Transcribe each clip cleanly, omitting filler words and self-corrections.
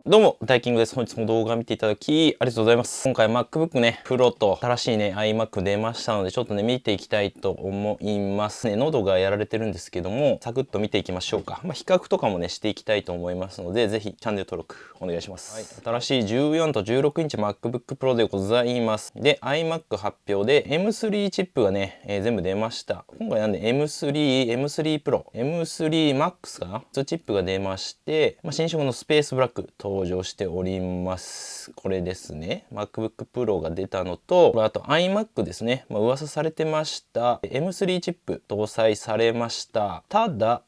どうも、ダイキングです。本日も動画見ていただき、ありがとうございます。今回 MacBook ね、Pro と新しいね、iMac 出ましたので、ちょっとね、見ていきたいと思いますね。喉がやられてるんですけども、サクッと見ていきましょうか。比較とかもね、していきたいと思いますので、ぜひチャンネル登録お願いします。新しい14と16インチ MacBook Pro でございます。で、iMac 発表で M3 チップがね、全部出ました。今回なんで M3 Pro、M3 Max かな2チップが出まして、新色のスペースブラック登場しております。これですね。MacBook Pro が出たのと、あと iMac ですね。噂されてました。M3 チップ搭載されました。ただ、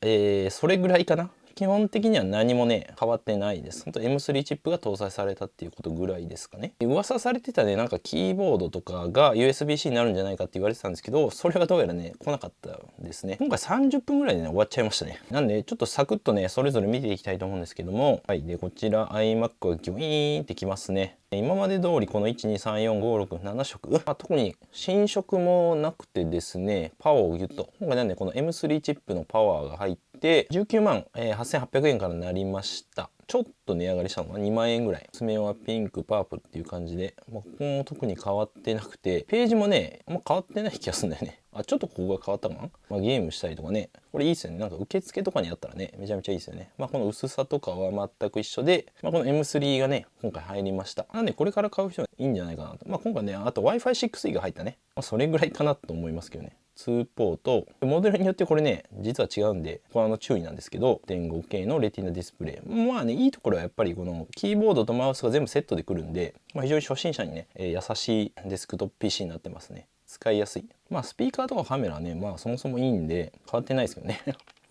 それぐらいかな。基本的には何もね、変わってないです。本当 M3 チップが搭載されたっていうことぐらいですかね。噂されてたね、なんかキーボードとかが USB-C になるんじゃないかって言われてたんですけど、それはどうやらね、来なかったですね。今回30分ぐらいでね、終わっちゃいましたね。なんで、ちょっとサクッとね、それぞれ見ていきたいと思うんですけども、はい。で、こちら iMac がギュイーンってきますね。今まで通りこの1234567色、特に新色もなくてですね、パワーをギュッと今回なんでこの M3 チップのパワーが入って19万8800円からなりました。ちょっと値上がりしたのが2万円ぐらい。爪はピンク、パープルっていう感じで、ここも特に変わってなくて、ページもね、あんま変わってない気がするんだよね。ちょっとここが変わったかな、ゲームしたりとかね。これいいですよね。なんか受付とかにあったらね、めちゃめちゃいいですよね。この薄さとかは全く一緒で、この M3 がね、今回入りました。なんでこれから買う人はいいんじゃないかなと。今回ね、あと Wi-Fi 6E が入ったね。それぐらいかなと思いますけどね。2ポート。モデルによってこれね、実は違うんで、これ注意なんですけど、1.5K のレティナディスプレイ。いいところはやっぱりこのキーボードとマウスが全部セットでくるんで、非常に初心者にね、優しいデスクトップ PC になってますね。使いやすい。スピーカーとかカメラはね、そもそもいいんで、変わってないですけどね。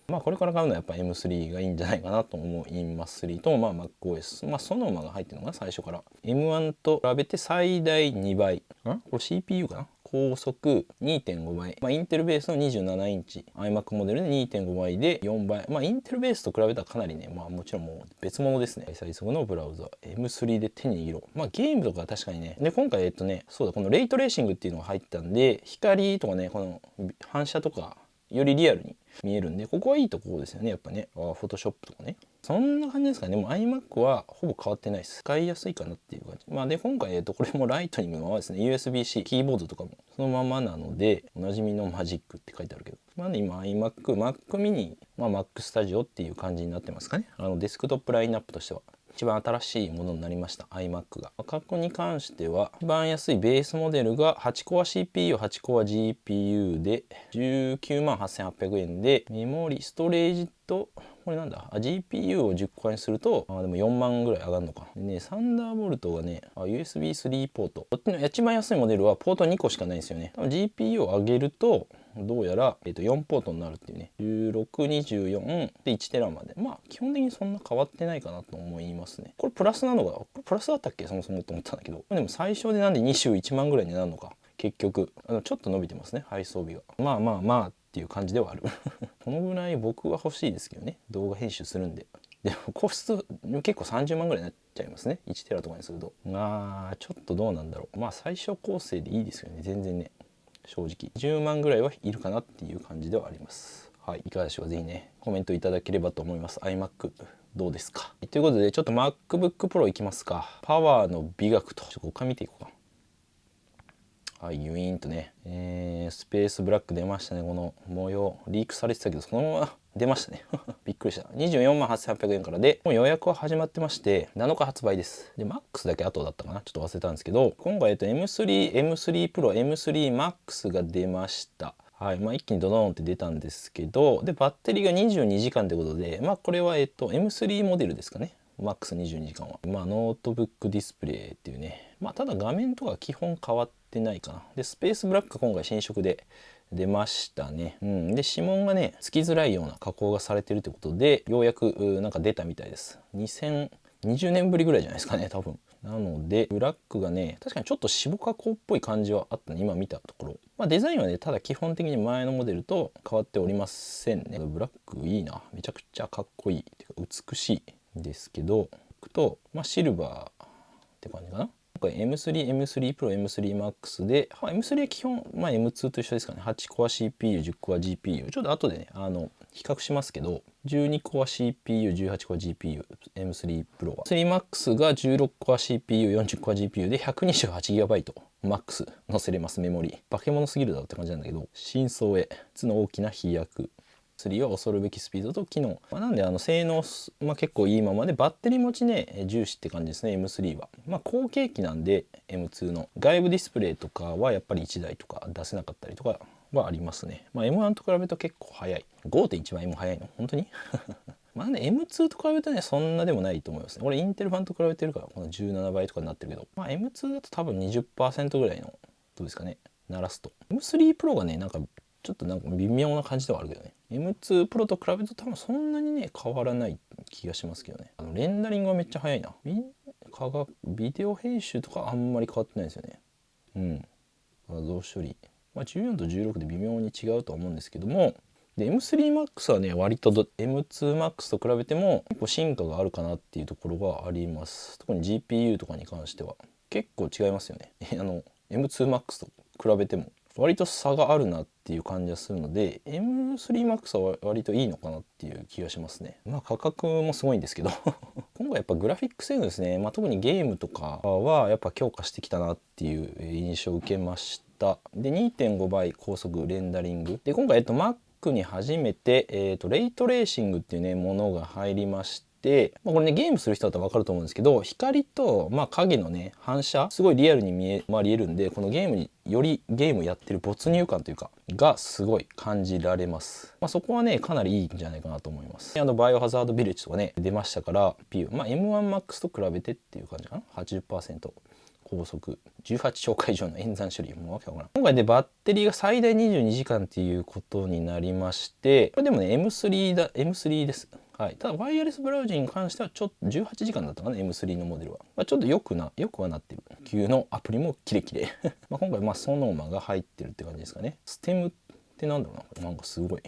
これから買うのはやっぱ M3 がいいんじゃないかなと思います。3と MacOS。ソノマが入ってるのが最初から。M1 と比べて最大2倍。これ CPU かな、高速 2.5 倍。インテルベースの27インチ。iMac モデルで 2.5 倍で4倍。インテルベースと比べたらかなりね、もちろんもう別物ですね。最速のブラウザ。M3 で手に入ろう。ゲームとかは確かにね。で、今回そうだ、このレイトレーシングっていうのが入ったんで、光とかね、この反射とか、よりリアルに見えるんで、ここはいいところですよね、やっぱね。フォトショップとかね。そんな感じですかね。でも iMac はほぼ変わってないです。使いやすいかなっていう感じ。で、今回、これもライトニングのままですね。USB-C、キーボードとかもそのままなので、おなじみのマジックって書いてあるけど。今 iMac、Mac mini、Mac Studio っていう感じになってますかね。デスクトップラインナップとしては。一番新しいものになりました iMac が。価格に関しては一番安いベースモデルが8コア CPU、8コア GPU で19万8800円で、メモリ、ストレージとこれなんだ、GPU を10個にすると、でも4万ぐらい上がるのか。でね、サンダーボルトがね、USB3 ポート。こっちの一番安いモデルはポート2個しかないんですよね。多分 GPU を上げると、どうやら、4ポートになるっていうね。16、24で1テラまで。基本的にそんな変わってないかなと思いますね。これプラスなのか、これプラスだったっけそもそもと思ったんだけど。でも最初でなんで21万ぐらいになるのか。結局。ちょっと伸びてますね、配送日が。っていう感じではある。このぐらい僕は欲しいですけどね。動画編集するんで。でもコスト結構30万ぐらいになっちゃいますね。1テラとかにすると。ちょっとどうなんだろう。最小構成でいいですよね。全然ね。正直。10万ぐらいはいるかなっていう感じではあります。はい。いかがでしょうか。ぜひね、コメントいただければと思います。iMac。どうですか。ということで、ちょっと MacBook Pro いきますか。パワーの美学と。ここから見ていこうか。はい、ユイーンとね、スペースブラック出ましたね。この模様リークされてたけどそのまま出ましたね。びっくりした。24万8800円からでもう予約は始まってまして7日発売です。で MAX だけ後だったかな、ちょっと忘れたんですけど、今回M3 Pro M3 Max が出ました。はい。一気にドドーンって出たんですけど、でバッテリーが22時間ということで、これはM3 モデルですかね。MAX22 時間は。ノートブックディスプレイっていうね。ただ画面とか基本変わってないかな。で、スペースブラックが今回新色で出ましたね。で、指紋がね、つきづらいような加工がされてるってことで、ようやくなんか出たみたいです。2020年ぶりぐらいじゃないですかね、多分。なので、ブラックがね、確かにちょっと渋加工っぽい感じはあったね、今見たところ。デザインはね、ただ基本的に前のモデルと変わっておりませんね。ブラックいいな。めちゃくちゃかっこいい。てか美しいですけど、シルバーって感じかな。回 M3、M3 Pro、M3 Max で、M3 は基本、M2 と一緒ですかね。8コア CPU、10コア GPU。ちょっと後でね、比較しますけど、12コア CPU、18コア GPU、M3 Pro は。3Max が16コア CPU、40コア GPU で 128GB MAX 載せれます、メモリ。化け物すぎるだろって感じなんだけど、真相へ、つの大きな飛躍。3は恐るべきスピードと機能。なんで性能、結構いいままで、バッテリー持ちね、重視って感じですね、M3 は。後継機なんで、M2 の。外部ディスプレイとかはやっぱり1台とか出せなかったりとかはありますね。M1 と比べると結構速い。5.1 倍も速いの本当にM2 と比べるとね、そんなでもないと思いますね。俺、インテル版と比べてるから、この17倍とかになってるけど、M2 だと多分 20% ぐらいの、どうですかね、鳴らすと。M3 Pro がね、ちょっと微妙な感じではあるけどね。M2 Pro と比べると多分そんなにね、変わらない気がしますけどね。レンダリングはめっちゃ速いな。ビデオ編集とかあんまり変わってないですよね。うん。画像処理。14と16で微妙に違うとは思うんですけども、で M3Max はね、割とM2Max と比べても結構進化があるかなっていうところがあります。特に GPU とかに関しては結構違いますよね。M2Max と比べても割と差があるなっていう感じがするので M3Max は割といいのかなっていう気がしますね。価格もすごいんですけど今回やっぱグラフィック性能ですね。特にゲームとかはやっぱ強化してきたなっていう印象を受けました。で 2.5 倍高速レンダリングで今回Macに初めて、レイトレーシングっていうねものが入りまして、これねゲームする人だったら分かると思うんですけど、光と、影のね反射すごいリアルに見えるんで、このゲームによりゲームやってる没入感というかがすごい感じられます。そこはねかなりいいんじゃないかなと思います。バイオハザードビレッジとかね出ましたから M1MAX と比べてっていう感じかな。 80% 高速18兆回以上の演算処理、もうわけわからん。今回でバッテリーが最大22時間っていうことになりまして、これでもね M3 です。はい、ただワイヤレスブラウジに関してはちょっと18時間だったかな M3 のモデルは、ちょっとよくはなってる。級のアプリもキレキレ今回ソノマが入ってるって感じですかね。ステムってなんだろうな、これなんかすごい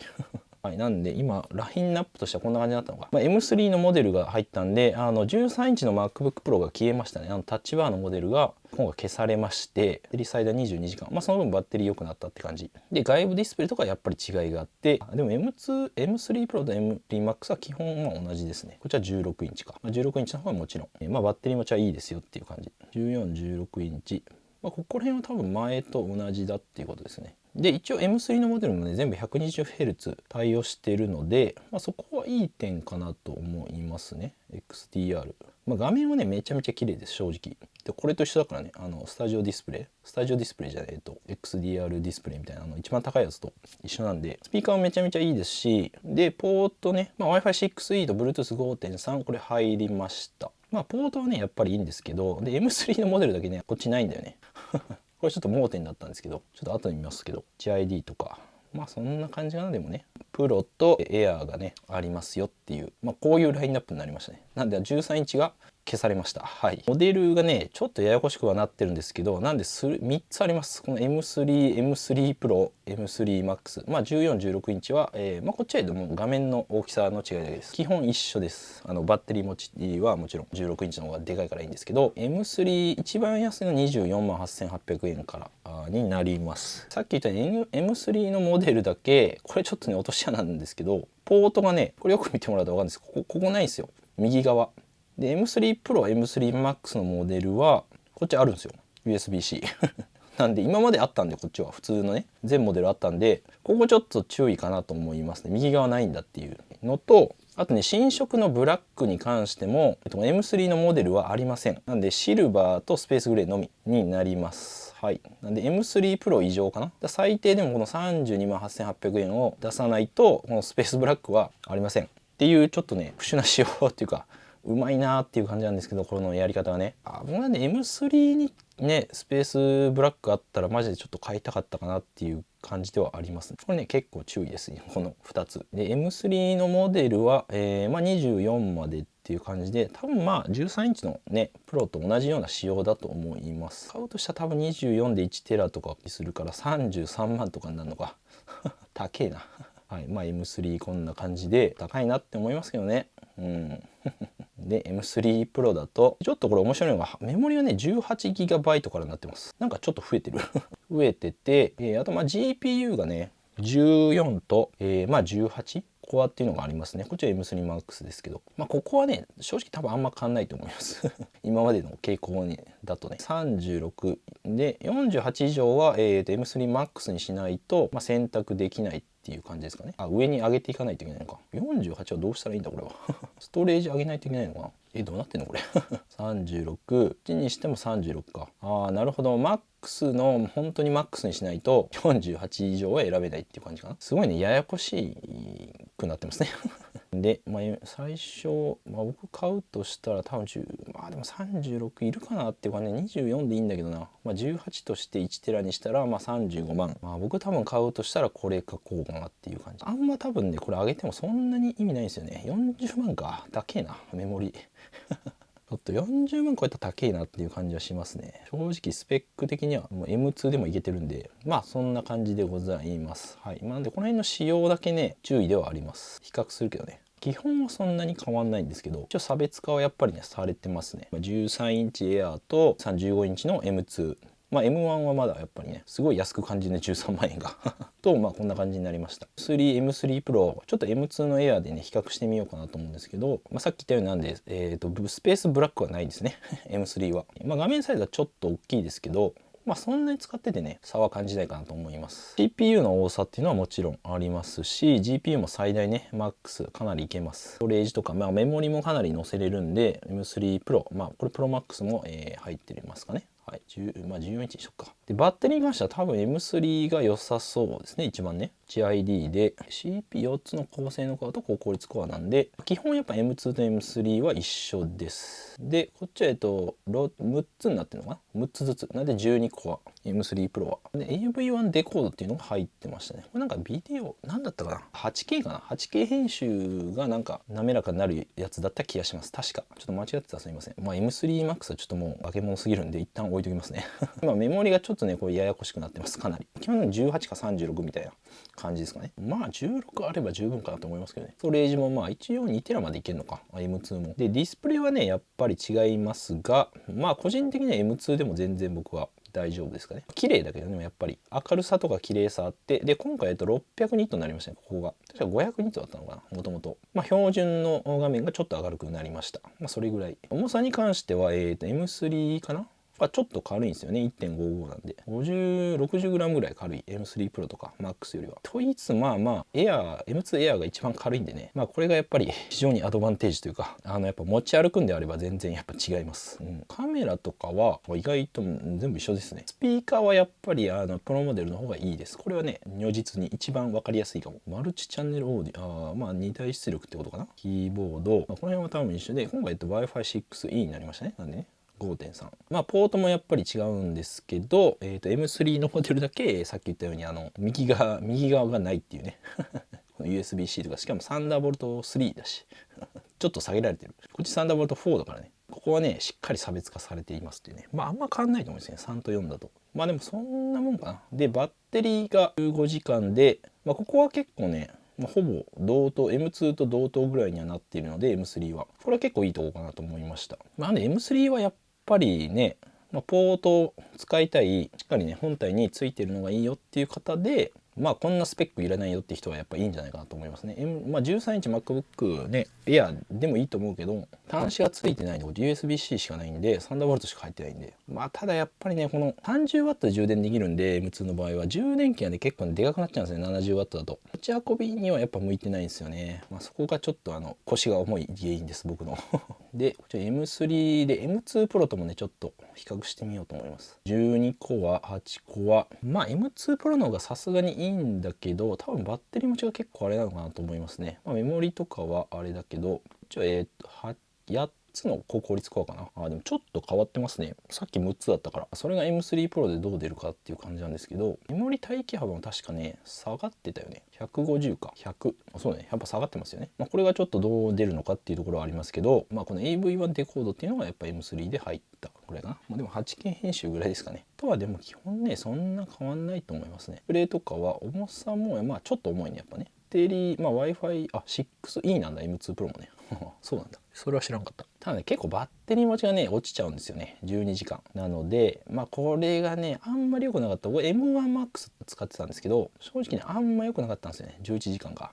はい、なんで今ラインナップとしてはこんな感じだったのか、M3 のモデルが入ったんで13インチの MacBook Pro が消えましたね。タッチバーのモデルが今回消されまして、バッテリー最大22時間、その分バッテリー良くなったって感じで、外部ディスプレイとかやっぱり違いがあって、でも M3 Pro と M3Max は基本同じですね。こちら16インチか、16インチの方はもちろん、バッテリー持ちはいいですよっていう感じ。1416インチ、ここら辺は多分前と同じだっていうことですね。で一応 M3 のモデルもね全部 120Hz 対応しているので、そこはいい点かなと思いますね。 XDR、画面はねめちゃめちゃ綺麗です正直。でこれと一緒だからね、スタジオディスプレイじゃない、XDR ディスプレイみたいな一番高いやつと一緒なんで、スピーカーはめちゃめちゃいいですし、でポートね、Wi-Fi6E と Bluetooth5.3 これ入りました。ポートはねやっぱりいいんですけど、で M3 のモデルだけねこっちないんだよねこれちょっと盲点だったんですけど、ちょっと後に見ますけど HID とかそんな感じかな。でもねプロとエアーがねありますよっていう、こういうラインナップになりましたね。なんで13インチが消されました。はい、モデルがねちょっとややこしくはなってるんですけど、なんで3つあります。この M3 Pro、M3 Max、14、16インチは、こっちはでも画面の大きさの違いだけです。基本一緒です。バッテリー持ちはもちろん16インチの方がでかいからいいんですけど、 M3 一番安いの24万8800円からになります。さっき言ったように M3 のモデルだけこれちょっとね落とし穴なんですけど、ポートがねこれよく見てもらうと分かるんですけど、ここないんですよ、右側で。 M3 Pro、M3Max のモデルはこっちあるんですよ、 USB-C なんで今まであったんで、こっちは普通のね全モデルあったんで、ここちょっと注意かなと思いますね。右側ないんだっていうのと、あとね新色のブラックに関しても、M3 のモデルはありません。なんでシルバーとスペースグレーのみになります。はい、なんで M3 Pro 以上かな。最低でもこの32万8800円を出さないとこのスペースブラックはありませんっていう、ちょっとね特殊な仕様っていうかうまいなーっていう感じなんですけど、このやり方はね僕はね M3 にねスペースブラックあったらマジでちょっと買いたかったかなっていう感じではありますね。これね結構注意ですね、この2つで。 M3 のモデルは、24までっていう感じで、多分13インチのねプロと同じような仕様だと思います。買うとしたら多分24で1テラとかするから33万とかになるのか高えなはい、M3 こんな感じで高いなって思いますけどね。うんで M3 Pro だとちょっとこれ面白いのがメモリはね 18GB からになってます。なんかちょっと増えてる増えてて、あとGPU がね14と、18コアっていうのがありますね。こっちは M3MAX ですけど、ここはね正直多分あんま変わんないと思います今までの傾向にだとね36で48以上は、M3MAX にしないと、選択できないっていう感じですかね。上に上げていかないといけないのか。48はどうしたらいいんだこれはストレージ上げないといけないのかな。どうなってんのこれ36、こっちにしても36か。なるほど。MAX の本当に MAX にしないと48以上は選べないっていう感じかな。すごいねややこしくなってますねで、最初、僕買うとしたら多分10、でも36いるかなっていうかね、24でいいんだけどな。18として1テラにしたら35万。僕多分買うとしたらこれかこうかなっていう感じ。あんま多分ねこれ上げてもそんなに意味ないんですよね。40万か高えなメモリちょっと40万超えたら高いなっていう感じはしますね。正直スペック的にはもう M2 でもいけてるんで、そんな感じでございます。はい。なんでこの辺の仕様だけね、注意ではあります。比較するけどね。基本はそんなに変わんないんですけど、一応差別化はやっぱりね、されてますね。13インチエアーと35インチの M2。M1 はまだやっぱりねすごい安く感じるね13万円がとこんな感じになりました。M3 Pro ちょっと M2 のエアーでね比較してみようかなと思うんですけど、さっき言ったようになんで、スペースブラックはないですねM3 は。画面サイズはちょっと大きいですけどそんなに使っててね差は感じないかなと思います。 CPU の多さっていうのはもちろんありますし GPU も最大ね MAX かなりいけます。ストレージとか、メモリもかなり載せれるんで M3 Pro これ ProMax も、入ってますかね。はい、14インチにしよっか。で、バッテリーに関しては多分 M3 が良さそうですね、一番ね。HID で CP4 つの高性能コアと高効率コアなんで、基本やっぱ M2 と M3 は一緒です。で、こっちは6つになってるのかな ?6 つずつ。なんで12コア。M3 Pro は。で、AV1 デコードっていうのが入ってましたね。これなんかビデオ、なんだったかな ?8K かな ?8K 編集がなんか滑らかになるやつだった気がします。確か。ちょっと間違ってたらすみません。M3MAX はちょっともう化け物すぎるんで一旦置いときますねメモリがちょっとねこれややこしくなってますかなり。基本18か36みたいな感じですかね。16あれば十分かなと思いますけどね。ストレージも一応2テラまでいけるのか M2 も。でディスプレイはねやっぱり違いますが個人的には M2 でも全然僕は大丈夫ですかね。綺麗だけどねやっぱり明るさとか綺麗さあって、で今回600ニットになりましたね。ここが確か500ニットだったのかなもともと。標準の画面がちょっと明るくなりました。それぐらい。重さに関してはM3 かなちょっと軽いんですよね。1.55 なんで。60g ぐらい軽い。M3 Pro とか MAX よりは。と言いつつM2 エアーが一番軽いんでね。これがやっぱり非常にアドバンテージというか、やっぱ持ち歩くんであれば全然やっぱ違います。カメラとかは意外と全部一緒ですね。スピーカーはやっぱりプロモデルの方がいいです。これはね、如実に一番わかりやすいかも。マルチチャンネルオーディオ、2大出力ってことかな。キーボード、この辺は多分一緒で、今回Wi-Fi 6E になりましたね。なんでね。5.3 ポートもやっぱり違うんですけど、M3 のモデルだけさっき言ったように右側がないっていうねUSB-C とかしかもサンダーボルト3だしちょっと下げられてる。こっちサンダーボルト4だからね。ここはねしっかり差別化されていますっていうね。あんま変わんないと思うんですね3と4だと。でもそんなもんかな。でバッテリーが15時間で、ここは結構ねほぼ同等 M2 と同等ぐらいにはなっているので M3 はこれは結構いいとこかなと思いました。なんで M3 はやっぱりね、ポートを使いたいしっかりね本体についてるのがいいよっていう方でこんなスペックいらないよって人はやっぱいいんじゃないかなと思いますね。13インチ MacBook ねエアでもいいと思うけど端子がついてないので USB-C しかないんでサンダーボルトしか入ってないんでただやっぱりねこの 30W で充電できるんで M2 の場合は充電器がね結構でかくなっちゃうんですね 70W だと。持ち運びにはやっぱ向いてないんですよね。そこがちょっと腰が重い原因です僕のでこちら M3 で M2 Pro ともねちょっと比較してみようと思います。12コア8コアM2 Pro の方がさすがにいいんだけど多分バッテリー持ちが結構あれなのかなと思いますね。メモリとかはあれだけど8つの高効率コアかな。でもちょっと変わってますね。さっき6つだったからそれが M3 Pro でどう出るかっていう感じなんですけどメモリ待機幅も確かね下がってたよね。150か100そうねやっぱ下がってますよね。これがちょっとどう出るのかっていうところはありますけどこの AV1 デコードっていうのがやっぱ M3 で入ったぐらいかな。でも 8K 編集ぐらいですかね。とはでも基本ねそんな変わんないと思いますね。プレイとかは重さもちょっと重いねやっぱね。バッテリーWi-Fi 6E なんだ M2 Pro もねそうなんだ。それは知らんかった。ただね、結構バッテリー持ちがね、落ちちゃうんですよね。12時間。なので、まあこれがね、あんまり良くなかった。僕 M1MAX 使ってたんですけど、正直ね、あんま良くなかったんですよね。11時間が。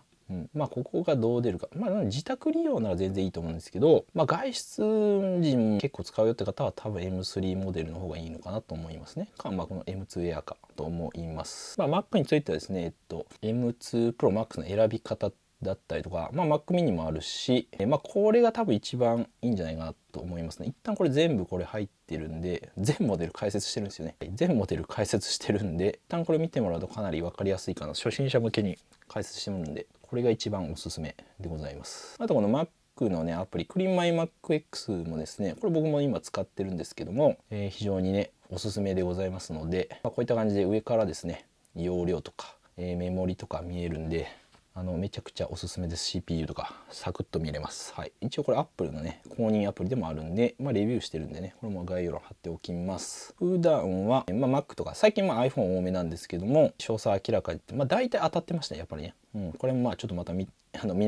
まあここがどう出るか、まあ自宅利用なら全然いいと思うんですけど、まあ外出時も結構使うよって方は多分 M3 モデルの方がいいのかなと思いますね。まあこの M2 エアかと思います。まあ Mac についてはですね、M2 Pro Max の選び方だったりとか、まあ Mac mini もあるし、まあこれが多分一番いいんじゃないかなと思いますね。一旦これ全部これ入ってるんで、全モデル解説してるんですよね。全モデル解説してるんで、一旦これ見てもらうとかなり分かりやすいかな。初心者向けに解説してるんで、これが一番おすすめでございます。あとこの Mac のねアプリ CleanMyMacX もですね、これ僕も今使ってるんですけども、非常にねおすすめでございますので、こういった感じで上からですね容量とか、メモリとか見えるんで、めちゃくちゃおすすめです。 CPU とかサクッと見れます。はい、一応これ Apple のね公認アプリでもあるんで、レビューしてるんでね、これも概要欄貼っておきます。普段は、Mac とか最近iPhone 多めなんですけども、詳細明らかに大体当たってましたねやっぱりね。これもちょっとまた見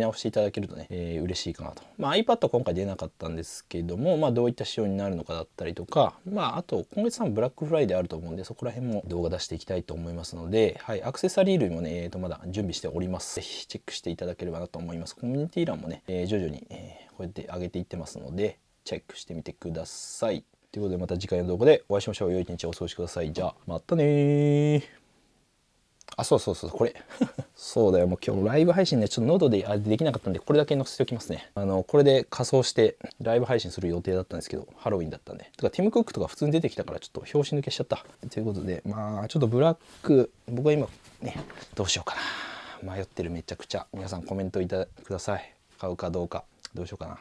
直していただけるとね、嬉しいかなと。iPad は今回出なかったんですけども、どういった仕様になるのかだったりとか、あと今月ブラックフライデーあると思うんで、そこら辺も動画出していきたいと思いますので、はい、アクセサリー類もね、まだ準備しております。ぜひチェックしていただければなと思います。コミュニティ欄もね、徐々に、こうやって上げていってますので、チェックしてみてください。ということでまた次回の動画でお会いしましょう。良い一日をお過ごしください。じゃあまたねー。そうこれそうだよ、もう今日ライブ配信ねちょっと喉でできなかったんで、これだけ載せておきますね。これで仮装してライブ配信する予定だったんですけど、ハロウィンだったんで、とかティム・クックとか普通に出てきたからちょっと拍子抜けしちゃった。ということでちょっとブラック、僕は今ねどうしようかな迷ってる。めちゃくちゃ皆さんコメントください。買うかどうかどうしようかな。